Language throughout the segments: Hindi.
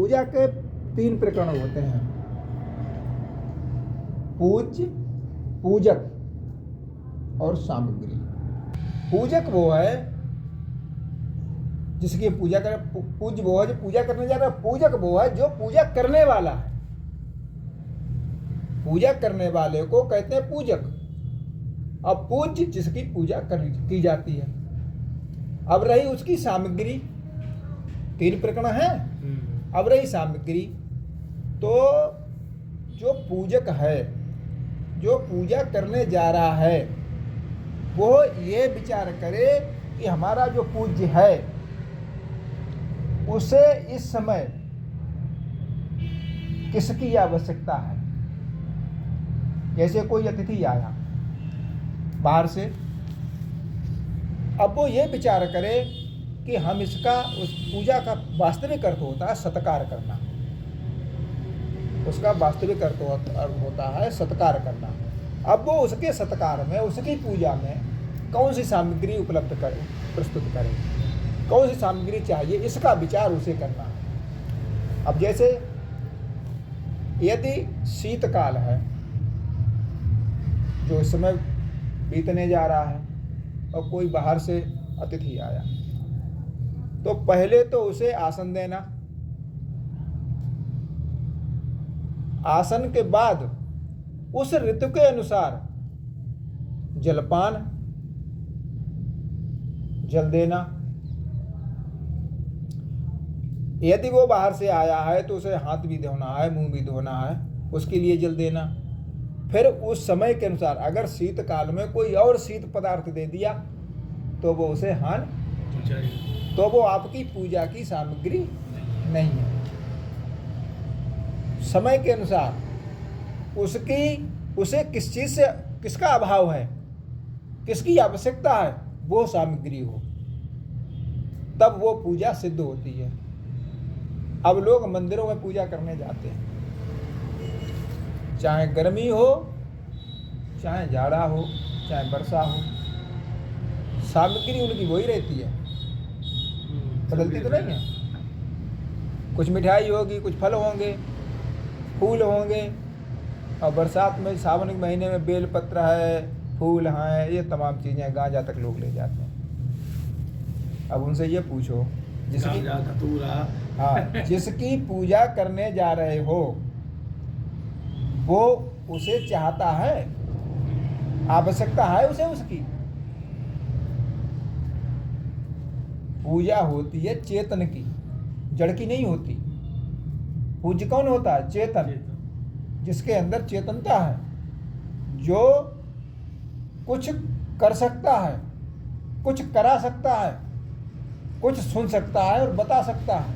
पूजा के 3 प्रकरण होते हैं, पूज्य, पूजक और सामग्री। पूजक वो है जिसकी पूजा कर, पूज्य वो है जो पूजा करने जा रहा है। पूजक वो है जो पूजा करने वाला है। पूजा करने वाले को कहते हैं पूजक। अब पूज्य जिसकी पूजा की जाती है। अब रही उसकी सामग्री, 3 प्रकरण है। अब रही सामग्री, तो जो पूजक है, जो पूजा करने जा रहा है, वो ये विचार करे कि हमारा जो पूज्य है उसे इस समय किसकी आवश्यकता है। जैसे कोई अतिथि आया बाहर से, अब वो ये विचार करे कि हम इसका, उस पूजा का वास्तविक अर्थ होता है सत्कार करना। उसका वास्तविक अर्थ होता है सत्कार करना। अब वो उसके सत्कार में, उसकी पूजा में कौन सी सामग्री उपलब्ध करे, प्रस्तुत करे, कौन सी सामग्री चाहिए, इसका विचार उसे करना है। अब जैसे यदि शीतकाल है जो इस समय बीतने जा रहा है और कोई बाहर से अतिथि आया, तो पहले तो उसे आसन देना, आसन के बाद उस ऋतु के अनुसार जलपान, जल देना। यदि वो बाहर से आया है तो उसे हाथ भी धोना है, मुंह भी धोना है, उसके लिए जल देना। फिर उस समय के अनुसार अगर शीतकाल में कोई और शीत पदार्थ दे दिया तो वो उसे हान, तो वो आपकी पूजा की सामग्री नहीं है। समय के अनुसार उसे किस चीज से, किसका अभाव है, किसकी आवश्यकता है, वो सामग्री हो, तब वो पूजा सिद्ध होती है। अब लोग मंदिरों में पूजा करने जाते हैं, चाहे गर्मी हो, चाहे जाड़ा हो, चाहे वर्षा हो, सामग्री उनकी वही रहती है, बदलती तो नहीं है। कुछ मिठाई होगी, कुछ फल होंगे, फूल होंगे, और बरसात में सावन के महीने में बेल पत्र है, फूल हैं, ये तमाम चीज़ें गांजा तक लोग ले जाते हैं। अब उनसे ये पूछो, जिसकी पूजा करने जा रहे हो वो उसे चाहता है, आवश्यकता है उसे उसकी। पूजा होती है चेतन की, जड़ की नहीं होती। पूज्य कौन होता है? चेतन, जिसके अंदर चेतनता है, जो कुछ कर सकता है, कुछ करा सकता है, कुछ सुन सकता है और बता सकता है,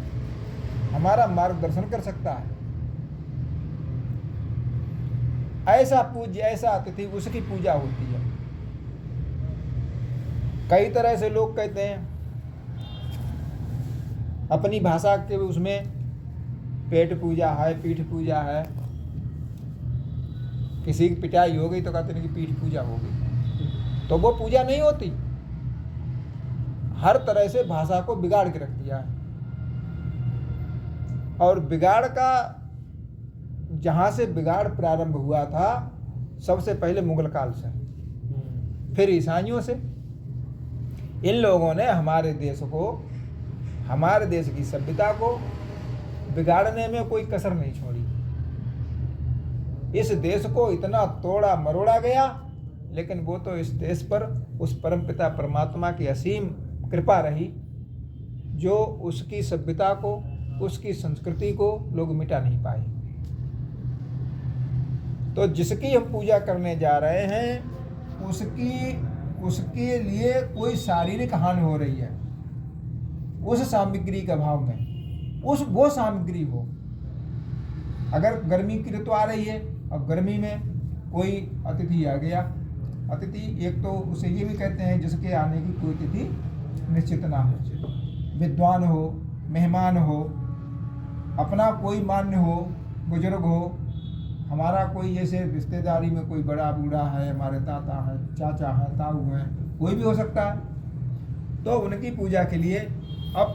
हमारा मार्गदर्शन कर सकता है। ऐसा पूज्य, ऐसा अतिथि, उसकी पूजा होती है। कई तरह से लोग कहते हैं अपनी भाषा के, उसमें पेट पूजा है, पीठ पूजा है। किसी की पिटाई हो गई तो कहते हैं कि पीठ पूजा हो गई, तो वो पूजा नहीं होती। हर तरह से भाषा को बिगाड़ के रख दिया है, और बिगाड़ का, जहाँ से बिगाड़ प्रारंभ हुआ था सबसे पहले मुगल काल से, फिर ईसाइयों से। इन लोगों ने हमारे देश को, हमारे देश की सभ्यता को बिगाड़ने में कोई कसर नहीं छोड़ी। इस देश को इतना तोड़ा मरोड़ा गया, लेकिन वो तो इस देश पर उस परमपिता परमात्मा की असीम कृपा रही, जो उसकी सभ्यता को, उसकी संस्कृति को लोग मिटा नहीं पाए। तो जिसकी हम पूजा करने जा रहे हैं उसके लिए कोई शारीरिक हानि हो रही है, उस सामग्री के अभाव में, वो सामग्री हो। अगर गर्मी की ऋतु आ रही है, अब गर्मी में कोई अतिथि आ गया, अतिथि एक तो उसे ये भी कहते हैं जिसके आने की कोई तिथि निश्चित ना हो, विद्वान हो, मेहमान हो, अपना कोई मान्य हो, बुजुर्ग हो, हमारा कोई जैसे रिश्तेदारी में कोई बड़ा बूढ़ा है, हमारे ताता है, चाचा है, ताऊ हैं, कोई भी हो सकता है। तो उनकी पूजा के लिए अब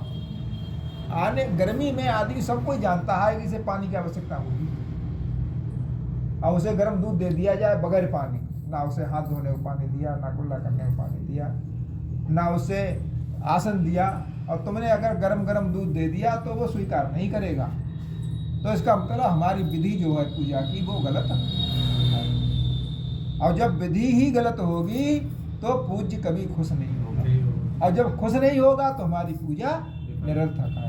आने गर्मी में आदमी सब कोई जानता है कि इसे पानी की आवश्यकता होगी, और उसे गर्म दूध दे दिया जाए बगैर पानी, ना उसे हाथ धोने को पानी दिया, ना कुल्ला करने को पानी दिया, ना उसे आसन दिया, और तुमने अगर गरम गरम दूध दे दिया तो वो स्वीकार नहीं करेगा। तो इसका मतलब हमारी विधि जो है पूजा की वो गलत है। और जब विधि ही गलत होगी तो पूज्य कभी खुश नहीं होगा, और जब खुश नहीं होगा तो हमारी पूजा निरर्थक है।